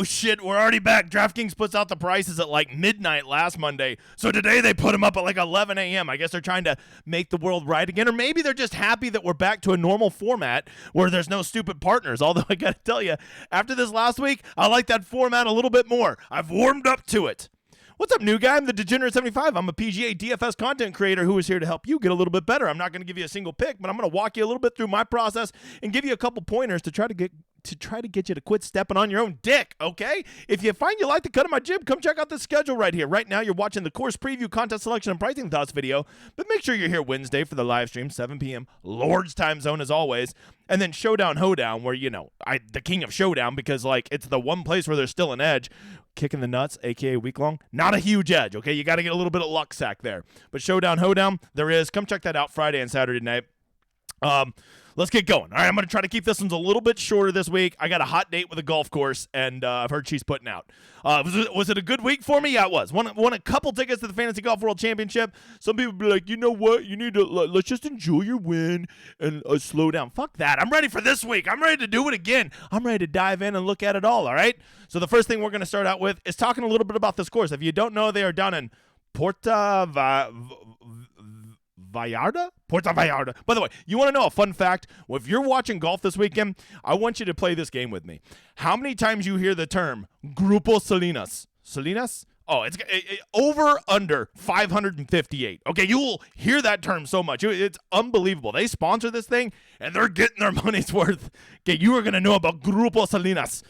Oh, shit, we're already back. DraftKings puts out the prices at like midnight last Monday. So today they put them up at like 11 a.m. I guess they're trying to make the world right again. Or maybe they're just happy that we're back to a normal format where there's no stupid partners. Although I got to tell you, after this last week, I like that format a little bit more. I've warmed up to it. What's up, new guy? I'm the Degenerate75. I'm a PGA DFS content creator who is here to help you get a little bit better. I'm not going to give you a single pick, but I'm going to walk you a little bit through my process and give you a couple pointers to try to get you to quit stepping on your own dick, okay? If you find you like the cut of my jib, come check out the schedule right here. Right now, you're watching the course preview, contest selection, and pricing thoughts video, but make sure you're here Wednesday for the live stream, 7 p.m. Lord's time zone as always, and then Showdown Hoedown, where, the king of Showdown, because, it's the one place where there's still an edge. Kicking the nuts, a.k.a. week long, not a huge edge, okay? You got to get a little bit of luck sack there. But Showdown Hoedown, there is. Come check that out Friday and Saturday night. Let's get going. All right, I'm going to try to keep this one a little bit shorter this week. I got a hot date with a golf course, and I've heard she's putting out. Was it a good week for me? Yeah, it was. Won a couple tickets to the Fantasy Golf World Championship. Some people be like, you know what? You need to, let's just enjoy your win and slow down. Fuck that. I'm ready for this week. I'm ready to do it again. I'm ready to dive in and look at it all right? So the first thing we're going to start out with is talking a little bit about this course. If you don't know, they are down in Puerto Vallarta. By the way, you want to know a fun fact? Well, if you're watching golf this weekend, I want you to play this game with me. How many times you hear the term Grupo Salinas? Salinas? Oh, it's over under 558. Okay, you will hear that term so much. It's unbelievable. They sponsor this thing, and they're getting their money's worth. Okay, you are going to know about Grupo Salinas.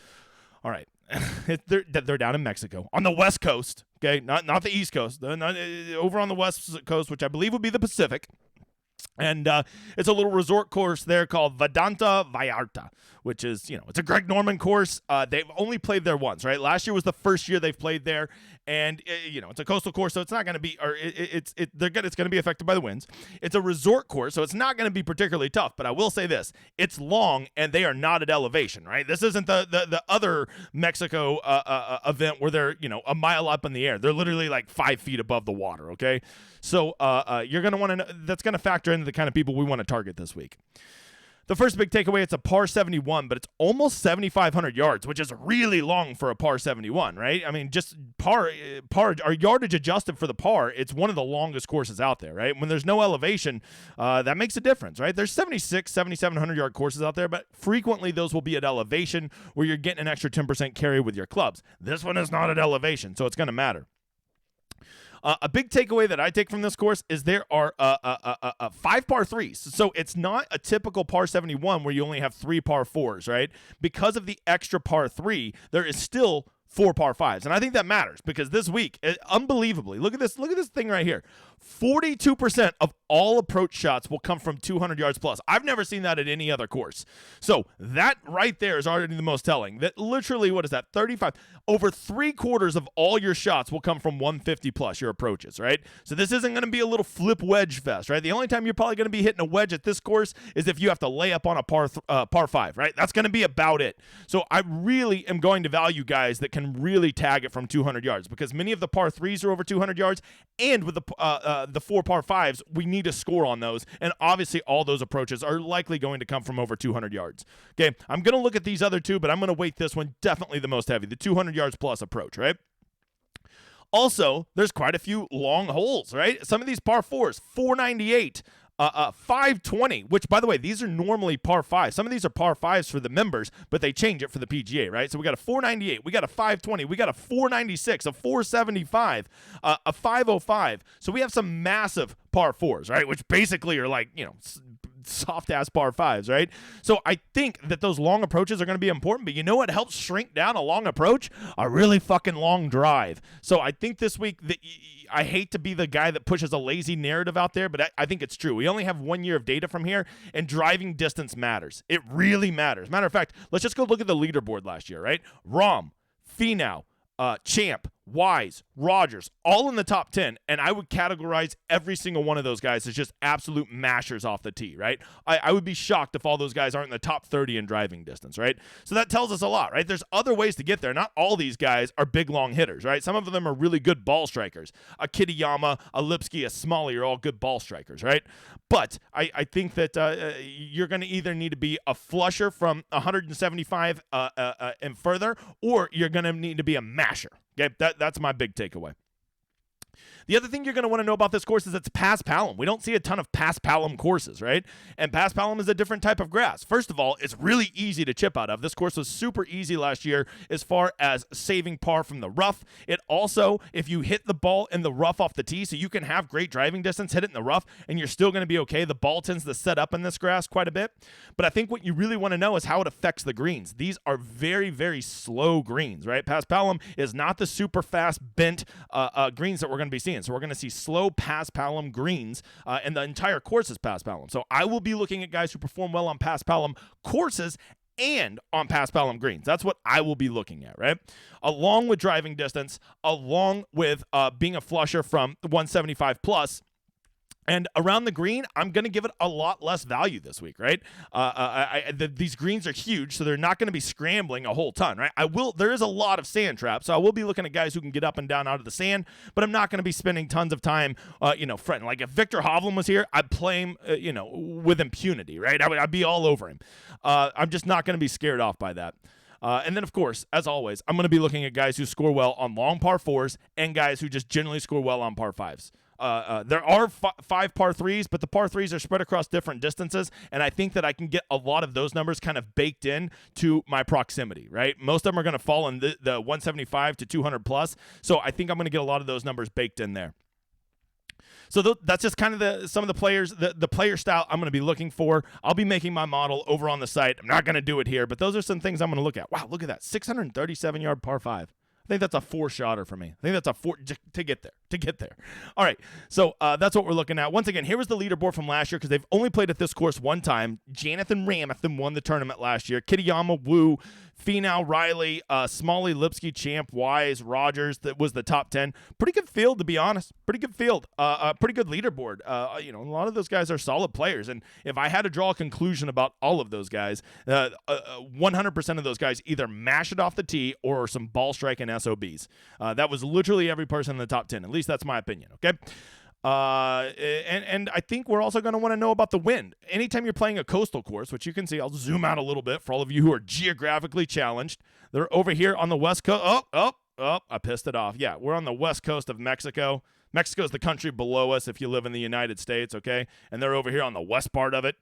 All right. They're down in Mexico on the West Coast, okay, not the East Coast. They're not, over on the West Coast, which I believe would be the Pacific. And it's a little resort course there called Vedanta Vallarta, which is, it's a Greg Norman course. They've only played there once, right? Last year was the first year they've played there, and it's a coastal course, so it's not going to be, or it's going to be affected by the winds. It's a resort course, so it's not going to be particularly tough. But I will say this: it's long, and they are not at elevation, right? This isn't the other Mexico event where they're a mile up in the air. They're literally like 5 feet above the water. Okay, so you're going to want to. That's going to factor into the kind of people we want to target this week. The first big takeaway, it's a par 71, but it's almost 7,500 yards, which is really long for a par 71, right? I mean, just par, or yardage adjusted for the par, it's one of the longest courses out there, right? When there's no elevation, that makes a difference, right? There's 7,700 yard courses out there, but frequently those will be at elevation where you're getting an extra 10% carry with your clubs. This one is not at elevation, so it's going to matter. A big takeaway that I take from this course is there are 5 par 3s. So it's not a typical par 71 where you only have 3 par 4s, right? Because of the extra par 3, there is still 4 par 5s. And I think that matters because this week, unbelievably, look at this thing right here. 42% of all approach shots will come from 200 yards plus. I've never seen that at any other course. So that right there is already the most telling. That literally, what is that? 35. Over 3/4 of all your shots will come from 150 plus your approaches, right? So this isn't going to be a little flip wedge fest, right? The only time you're probably going to be hitting a wedge at this course is if you have to lay up on a par 5, right? That's going to be about it. So I really am going to value guys that can really tag it from 200 yards because many of the par 3s are over 200 yards, and with the 4 par 5s, we need to score on those, and obviously all those approaches are likely going to come from over 200 yards. Okay, I'm going to look at these other two, but I'm going to weight this one definitely the most heavy, the 200 yards plus approach, right? Also, there's quite a few long holes, right? Some of these par 4s, 498, 520, which, by the way, these are normally par 5. Some of these are par 5s for the members, but they change it for the PGA, right? So we got a 498, we got a 520, we got a 496, a 475, a 505. So we have some massive par 4s, right? Which basically are like, soft-ass par 5s, right? So I think that those long approaches are going to be important, but you know what helps shrink down a long approach? A really fucking long drive. So I think this week, I hate to be the guy that pushes a lazy narrative out there, but I think it's true. We only have 1 year of data from here, and driving distance matters. It really matters. Matter of fact, let's just go look at the leaderboard last year, right? Rahm, Finau, Champ, Wise, Rogers, all in the top 10, and I would categorize every single one of those guys as just absolute mashers off the tee, right? I would be shocked if all those guys aren't in the top 30 in driving distance, right? So that tells us a lot, right? There's other ways to get there. Not all these guys are big, long hitters, right? Some of them are really good ball strikers. A Kitayama, a Lipsky, a Smalley are all good ball strikers, right? But I think that you're going to either need to be a flusher from 175 and further, or you're going to need to be a masher. Okay, that's my big takeaway. The other thing you're going to want to know about this course is it's Paspalum. We don't see a ton of Paspalum courses, right? And Paspalum is a different type of grass. First of all, it's really easy to chip out of. This course was super easy last year as far as saving par from the rough. It also, if you hit the ball in the rough off the tee, so you can have great driving distance, hit it in the rough, and you're still going to be okay. The ball tends to set up in this grass quite a bit. But I think what you really want to know is how it affects the greens. These are very, very slow greens, right? Paspalum is not the super fast bent greens that we're going to be seeing. So we're going to see slow Paspalum greens, and the entire course is Paspalum. So I will be looking at guys who perform well on Paspalum courses and on Paspalum greens. That's what I will be looking at, right? Along with driving distance, along with being a flusher from 175 plus. And around the green, I'm going to give it a lot less value this week, right? These greens are huge, so they're not going to be scrambling a whole ton, right? There is a lot of sand traps, so I will be looking at guys who can get up and down out of the sand, but I'm not going to be spending tons of time, fretting. Like if Victor Hovland was here, I'd play him, with impunity, right? I'd be all over him. I'm just not going to be scared off by that. And then, of course, as always, I'm going to be looking at guys who score well on long par fours and guys who just generally score well on par fives. There are 5 par 3s, but the par 3s are spread across different distances, and I think that I can get a lot of those numbers kind of baked in to my proximity, right? Most of them are going to fall in the 175 to 200 plus, so I think I'm going to get a lot of those numbers baked in there. So that's just kind of some of the players, the player style I'm going to be looking for. I'll be making my model over on the site. I'm not going to do it here, but those are some things I'm going to look at. Wow, look at that, 637-yard par 5. I think that's a 4-shotter for me. I think that's a 4 to get there. All right, so that's what we're looking at. Once again, here was the leaderboard from last year because they've only played at this course one time. Jonathan Ramathan won the tournament last year. Kitayama, Wu, Finau, Riley, Smalley, Lipsky, Champ, Wise, Rogers. That was the top 10. Pretty good field, to be honest. Pretty good field. Pretty good leaderboard. A lot of those guys are solid players. And if I had to draw a conclusion about all of those guys, 100% of those guys either mash it off the tee or some ball striking SOBs. That was literally every person in the top 10. At least that's my opinion, okay? And I think we're also going to want to know about the wind. Anytime you're playing a coastal course, which you can see, I'll zoom out a little bit for all of you who are geographically challenged. They're over here on the west coast. I pissed it off. Yeah, we're on the west coast of Mexico. Mexico's the country below us if you live in the United States, okay? And they're over here on the west part of it.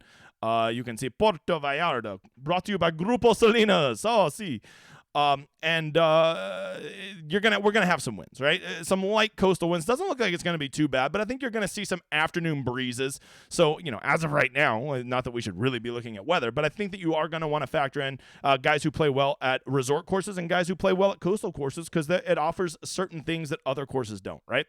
You can see Puerto Vallarta, brought to you by Grupo Salinas. Oh, see. We're gonna have some winds, right? Some light coastal winds. Doesn't look like it's gonna be too bad, but I think you're gonna see some afternoon breezes. So, as of right now, not that we should really be looking at weather, but I think that you are gonna want to factor in guys who play well at resort courses and guys who play well at coastal courses because it offers certain things that other courses don't, right?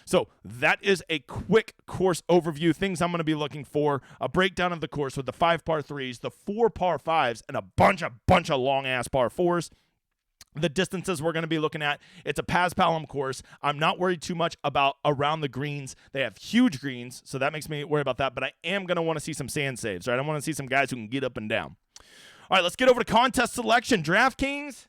So that is a quick course overview. Things I'm going to be looking for: a breakdown of the course with the 5 par 3s, the 4 par 5s, and a bunch of long ass par 4s. The distances we're going to be looking at, it's a Paspalum course. I'm not worried too much about around the greens. They have huge greens, so that makes me worry about that, but I am going to want to see some sand saves, right? I want to see some guys who can get up and down. All right, let's get over to contest selection. DraftKings,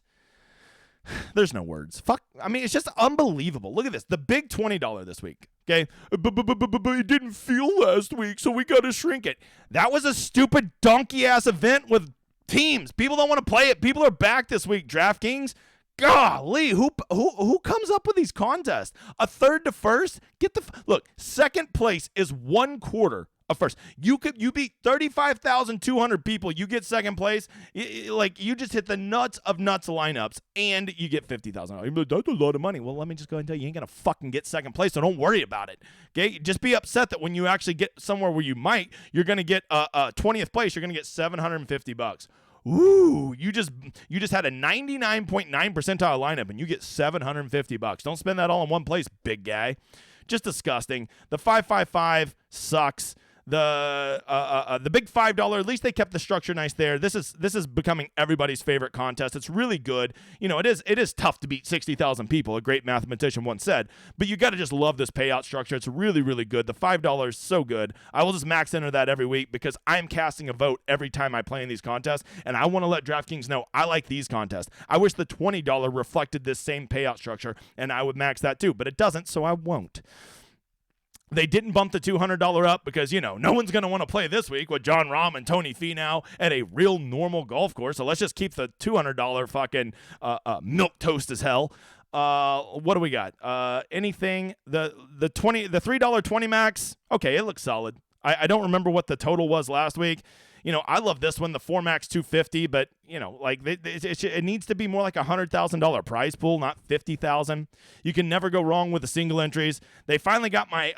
there's no words. Fuck. I mean, it's just unbelievable. Look at this. The big $20 this week. Okay. But it didn't feel last week, so we got to shrink it. That was a stupid donkey-ass event with teams. People don't want to play it. People are back this week. DraftKings, golly, who comes up with these contests? A third to first? Look, second place is 1/4 of first. You beat 35,200 people. You get second place. You just hit the nuts of nuts lineups, and you get $50,000. That's a lot of money. Well, let me just go ahead and tell you, you ain't gonna fucking get second place, so don't worry about it. Okay, just be upset that when you actually get somewhere where you're gonna get 20th place. You're gonna get $750. Ooh, you just had a 99.9 percentile lineup, and you get $750. Don't spend that all in one place, big guy. Just disgusting. The 555 sucks. The big $5, at least they kept the structure nice there. This is becoming everybody's favorite contest. It's really good. You know, it is tough to beat 60,000 people, a great mathematician once said, but you got to just love this payout structure. It's really, really good. The $5 is so good. I will just max enter that every week because I'm casting a vote every time I play in these contests, and I want to let DraftKings know I like these contests. I wish the $20 reflected this same payout structure, and I would max that too, but it doesn't, so I won't. They didn't bump the $200 up because, you know, no one's going to want to play this week with Jon Rahm and Tony Finau at a real normal golf course. So let's just keep the $200 fucking milk toast as hell. What do we got? Anything? The $3 20 max. Okay, it looks solid. I don't remember what the total was last week. You know, I love this one, the 4 max 250, but, you know, like it needs to be more like a $100,000 prize pool, not $50,000. You can never go wrong with the single entries. They finally got my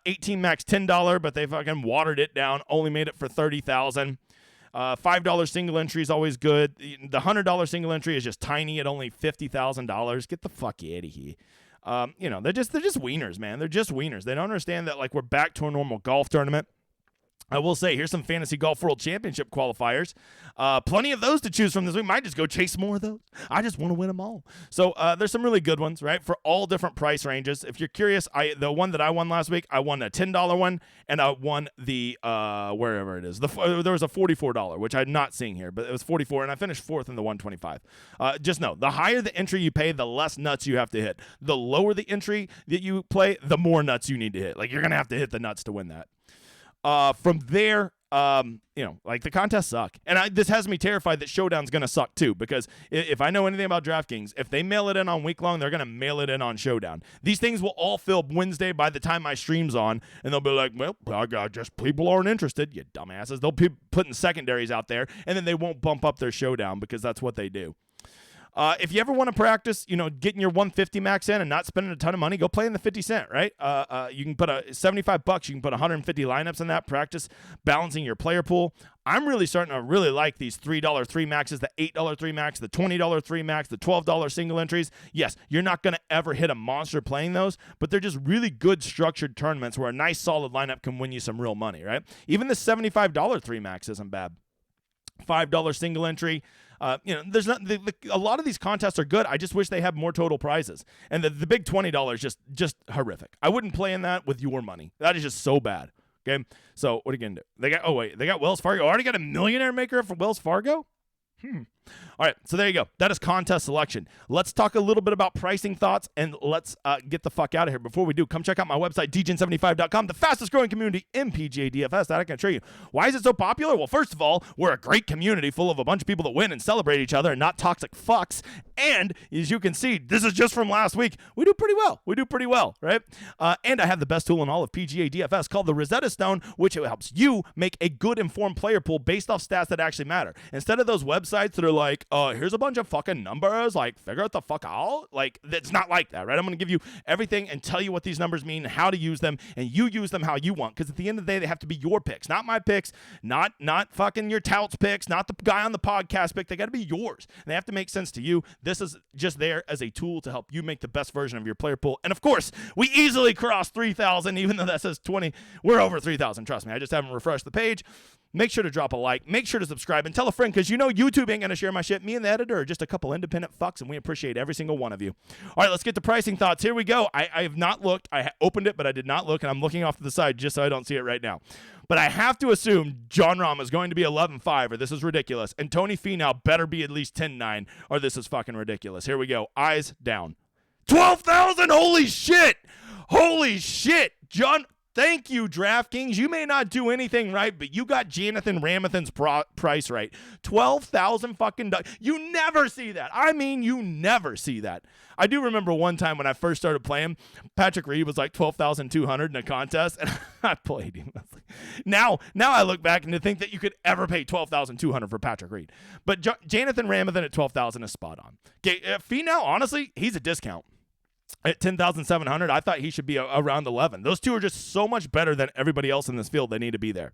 18 max $10, but they fucking watered it down, only made it for $30,000. $5 single entry is always good. The $100 single entry is just tiny at only $50,000. Get the fuck out of here. You know, they're just wieners, man. They're just wieners. They don't understand that, like, we're back to a normal golf tournament. I will say, here's some Fantasy Golf World Championship qualifiers. Plenty of those to choose from this week. Might just go chase more of those. I just want to win them all. So there's some really good ones, right, for all different price ranges. If you're curious, the one that I won last week, I won a $10 one, and I won the, wherever it is. There was a $44, which I'm not seeing here, but it was 44, and I finished fourth in the 125. Just know, the higher the entry you pay, the less nuts you have to hit. The lower the entry that you play, the more nuts you need to hit. Like, you're going to have to hit the nuts to win that. From there, you know, like, the contests suck. And this has me terrified that Showdown's going to suck too, because if I know anything about DraftKings, if they mail it in on week long, they're going to mail it in on Showdown. These things will all fill Wednesday by the time my stream's on, and they'll be like, well, just people aren't interested, you dumbasses. They'll be putting secondaries out there, and then they won't bump up their Showdown because that's what they do. If you ever want to practice, you know, getting your 150 max in and not spending a ton of money, go play in the 50 cent, right? You can put $75. You can put 150 lineups in that. Practice balancing your player pool. I'm really starting to really like these $3 3 maxes, the $8 3 max, the $20 3 max, the $12 single entries. Yes, you're not going to ever hit a monster playing those, but they're just really good structured tournaments where a nice solid lineup can win you some real money, right? Even the $75 3 max isn't bad. $5 single entry. You know, there's not a lot of these contests are good. I just wish they had more total prizes. And the big $20 just horrific. I wouldn't play in that with your money. That is just so bad. Okay, so what are you gonna do? They got Wells Fargo. Already got a millionaire maker for Wells Fargo. All right, so there you go. That is contest selection. Let's talk a little bit about pricing thoughts, and let's get the fuck out of here. Before we do, come check out my website, dgen75.com, the fastest growing community in PGA DFS. That I can show you. Why is it so popular? Well, first of all, we're a great community full of a bunch of people that win and celebrate each other and not toxic fucks. And as you can see, this is just from last week. We do pretty well, right? And I have the best tool in all of PGA DFS called the Rosetta Stone, which helps you make a good informed player pool based off stats that actually matter. Instead of those websites that are like, here's a bunch of fucking numbers, like, figure it the fuck out. Like, it's not like that, right? I'm going to give you everything and tell you what these numbers mean, how to use them, and you use them how you want, because at the end of the day, they have to be your picks, not my picks, not fucking your touts picks, not the guy on the podcast pick. They got to be yours, and they have to make sense to you. This is just there as a tool to help you make the best version of your player pool. And of course, we easily crossed 3,000, even though that says 20. We're over 3,000, trust me. I just haven't refreshed the page. Make sure to drop a like. Make sure to subscribe and tell a friend, because you know YouTube ain't going to share my shit. Me and the editor are just a couple independent fucks, and we appreciate every single one of you. All right, let's get to pricing thoughts. Here we go. I have not looked. I opened it, but I did not look, and I'm looking off to the side just so I don't see it right now. But I have to assume Jon Rahm is going to be 11-5, or this is ridiculous. And Tony Finau better be at least 10-9, or this is fucking ridiculous. Here we go. Eyes down. 12,000! Holy shit! Holy shit! Thank you, DraftKings. You may not do anything right, but you got Jonathan Ramathan's price right. 12,000 fucking dollars. You never see that. I mean, you never see that. I do remember one time when I first started playing, Patrick Reed was like 12,200 in a contest, and I played him. Now I look back and to think that you could ever pay 12,200 for Patrick Reed. But Jonathan Ramathan at 12,000 is spot on. Okay, Finau, honestly, he's a discount. at 10,700, I thought he should be around 11. Those two are just so much better than everybody else in this field. They need to be there.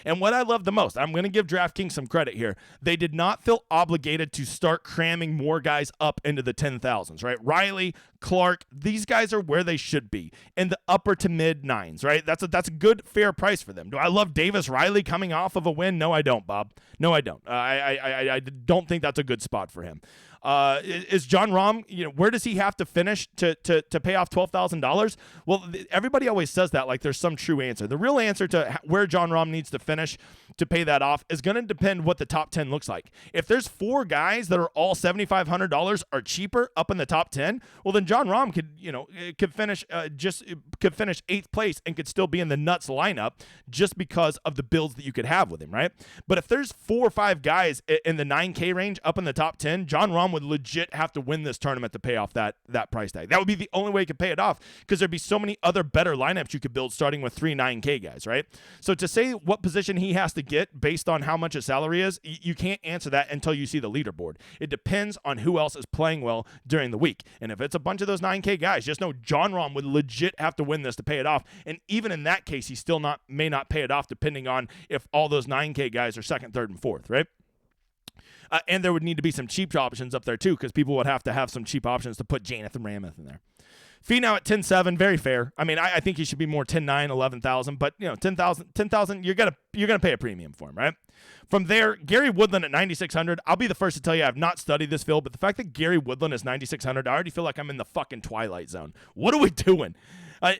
And what I love the most, I'm going to give DraftKings some credit here. They did not feel obligated to start cramming more guys up into the 10,000s, right? Riley, Clark, these guys are where they should be in the upper to mid nines, right? That's a good, fair price for them. Do I love Davis Riley coming off of a win? No, I don't, Bob. No, I don't. I don't think that's a good spot for him. Is John Rahm, where does he have to finish to pay off $12,000? Well, everybody always says that like there's some true answer. The real answer to where John Rahm needs to finish to pay that off is going to depend what the top 10 looks like. If there's 4 guys that are all $7,500 or cheaper up in the top 10, well then John Rahm could finish 8th place and could still be in the nuts lineup just because of the builds that you could have with him, right? But if there's 4 or 5 guys in the 9K range up in the top 10, John Rahm would legit have to win this tournament to pay off that price tag. That would be the only way he could pay it off because there'd be so many other better lineups you could build starting with 3 9K guys, right? So to say what position he has to get based on how much his salary is, you can't answer that until you see the leaderboard. It depends on who else is playing well during the week. And if it's a bunch of those 9K guys, just know John Rahm would legit have to win this to pay it off. And even in that case, he still may not pay it off depending on if all those 9K guys are 2nd, 3rd, and 4th, right? And there would need to be some cheap options up there, too, because people would have to have some cheap options to put Jonathan Ramith in there. Finau at 10-7, very fair. I mean, I think he should be more 10-9, 11,000, but 10,000, you're gonna pay a premium for him, right? From there, Gary Woodland at 9,600. I'll be the first to tell you I have not studied this field, but the fact that Gary Woodland is 9,600, I already feel like I'm in the fucking Twilight Zone. What are we doing?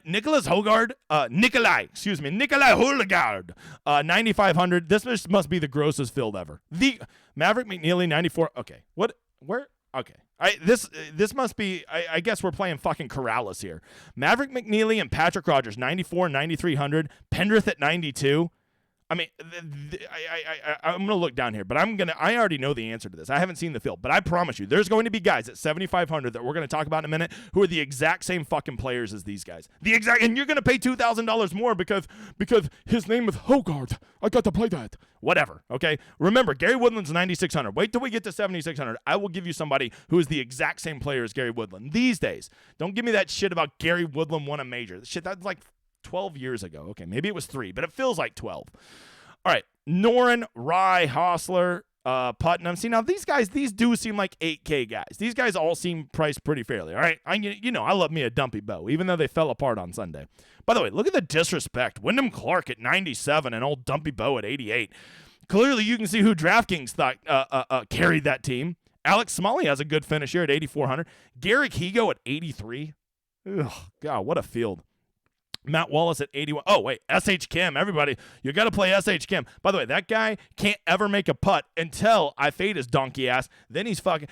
Nicholas Hogard, Nikolai Hülgaard, 9,500. This must be the grossest field ever. The Maverick McNeely, 94. Okay, what? Where? Okay. This must be, I guess we're playing fucking Corrales here. Maverick McNeely and Patrick Rogers, 94 and 9,300. Pendrith at 92. I mean, I'm going to look down here, but I already know the answer to this. I haven't seen the field, but I promise you, there's going to be guys at 7,500 that we're going to talk about in a minute who are the exact same fucking players as these guys. And you're going to pay $2,000 more because his name is Hogard. I got to play that. Whatever, okay? Remember, Gary Woodland's 9,600. Wait till we get to 7,600. I will give you somebody who is the exact same player as Gary Woodland these days. Don't give me that shit about Gary Woodland won a major. Shit, that's like 12 years ago. Okay, maybe it was 3, but it feels like 12. All right, Noren, Rye, Hostler, Putnam. See, now these do seem like 8K guys. These guys all seem priced pretty fairly, all right? I love me a dumpy bow, even though they fell apart on Sunday. By the way, look at the disrespect. Wyndham Clark at 97 and old dumpy bow at 88. Clearly, you can see who DraftKings thought carried that team. Alex Smalley has a good finish here at 8,400. Garrick Higo at 83. Ugh, God, what a field. Matt Wallace at 81. Oh, wait, S.H. Kim. Everybody, you got to play S.H. Kim. By the way, that guy can't ever make a putt until I fade his donkey ass. Then he's fucking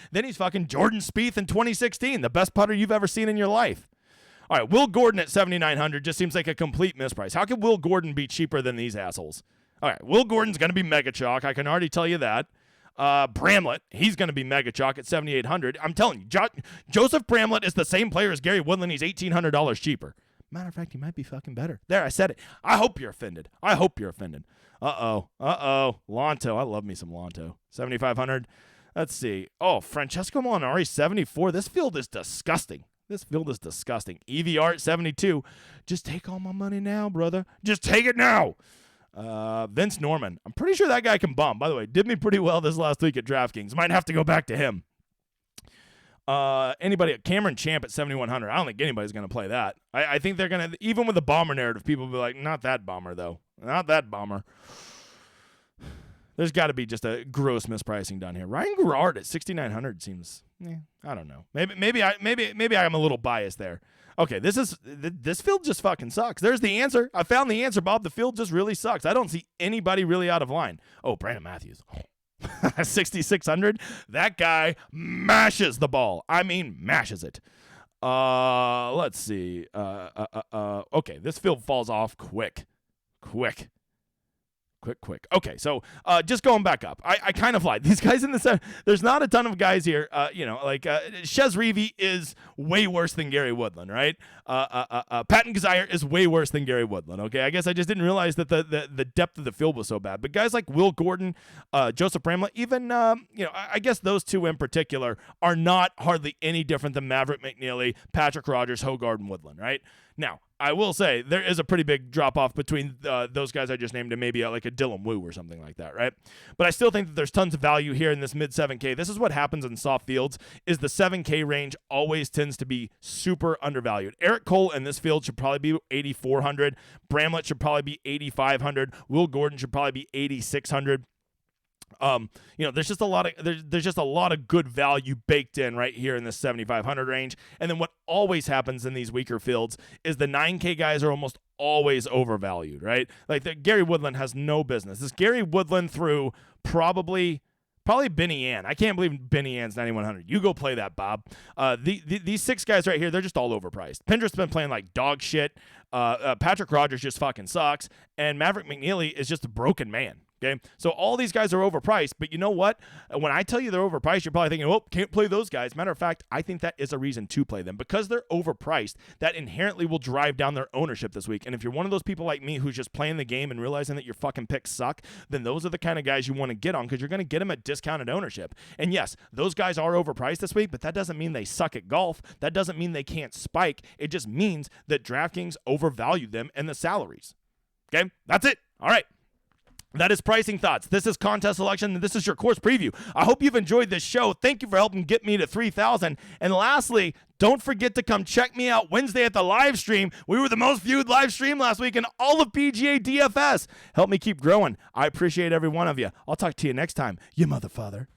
Jordan Spieth in 2016, the best putter you've ever seen in your life. All right, Will Gordon at 7,900 just seems like a complete misprice. How could Will Gordon be cheaper than these assholes? All right, Will Gordon's going to be mega chalk. I can already tell you that. Bramlett, he's going to be mega chalk at 7,800. I'm telling you, Joseph Bramlett is the same player as Gary Woodland. He's $1,800 cheaper. Matter of fact, he might be fucking better. There, I said it. I hope you're offended. Uh-oh. Lonto. I love me some Lonto. 7,500. Let's see. Oh, Francesco Molinari, 74. This field is disgusting. EVR at 72. Just take all my money now, brother. Just take it now. Vince Norman. I'm pretty sure that guy can bomb. By the way, did me pretty well this last week at DraftKings. Might have to go back to him. Anybody at Cameron Champ at 7,100. I don't think anybody's going to play that. I think they're going to, even with the bomber narrative, people will be like, not that bomber, though. Not that bomber. There's got to be just a gross mispricing done here. Ryan Gerard at 6,900 seems, I don't know. Maybe I'm a little biased there. Okay, this field just fucking sucks. There's the answer. I found the answer, Bob. The field just really sucks. I don't see anybody really out of line. Oh, Brandon Matthews. 6,600. That guy mashes the ball. I mean, mashes it. Let's see. Okay, this field falls off quick. quick. Okay, so just going back up. I kind of lied. These guys in the center, there's not a ton of guys here. Shez Reavie is way worse than Gary Woodland, right? Patton Kazire is way worse than Gary Woodland, okay? I guess I just didn't realize that the depth of the field was so bad. But guys like Will Gordon, Joseph Bramlett, even, I guess those two in particular are not hardly any different than Maverick McNeely, Patrick Rogers, Hogard, and Woodland, right? Now, I will say there is a pretty big drop-off between those guys I just named and maybe like a Dylan Wu or something like that, right? But I still think that there's tons of value here in this mid-7K. This is what happens in soft fields, is the 7K range always tends to be super undervalued. Eric Cole in this field should probably be 8,400. Bramlett should probably be 8,500. Will Gordon should probably be 8,600. There's just a lot of good value baked in right here in this 7,500 range. And then what always happens in these weaker fields is the 9K guys are almost always overvalued, right? Like Gary Woodland has no business. This Gary Woodland through probably Benny Ann. I can't believe Benny Ann's 9,100. You go play that, Bob. These 6 guys right here, they're just all overpriced. Pendrick's been playing like dog shit. Patrick Rogers just fucking sucks. And Maverick McNeely is just a broken man. Okay, so all these guys are overpriced, but you know what? When I tell you they're overpriced, you're probably thinking, well, can't play those guys. Matter of fact, I think that is a reason to play them. Because they're overpriced, that inherently will drive down their ownership this week. And if you're one of those people like me who's just playing the game and realizing that your fucking picks suck, then those are the kind of guys you want to get on because you're going to get them at discounted ownership. And yes, those guys are overpriced this week, but that doesn't mean they suck at golf. That doesn't mean they can't spike. It just means that DraftKings overvalued them and the salaries. Okay, that's it. All right. That is Pricing Thoughts. This is Contest Selection, and this is your course preview. I hope you've enjoyed this show. Thank you for helping get me to 3,000. And lastly, don't forget to come check me out Wednesday at the live stream. We were the most viewed live stream last week in all of PGA DFS. Help me keep growing. I appreciate every one of you. I'll talk to you next time, you motherfather.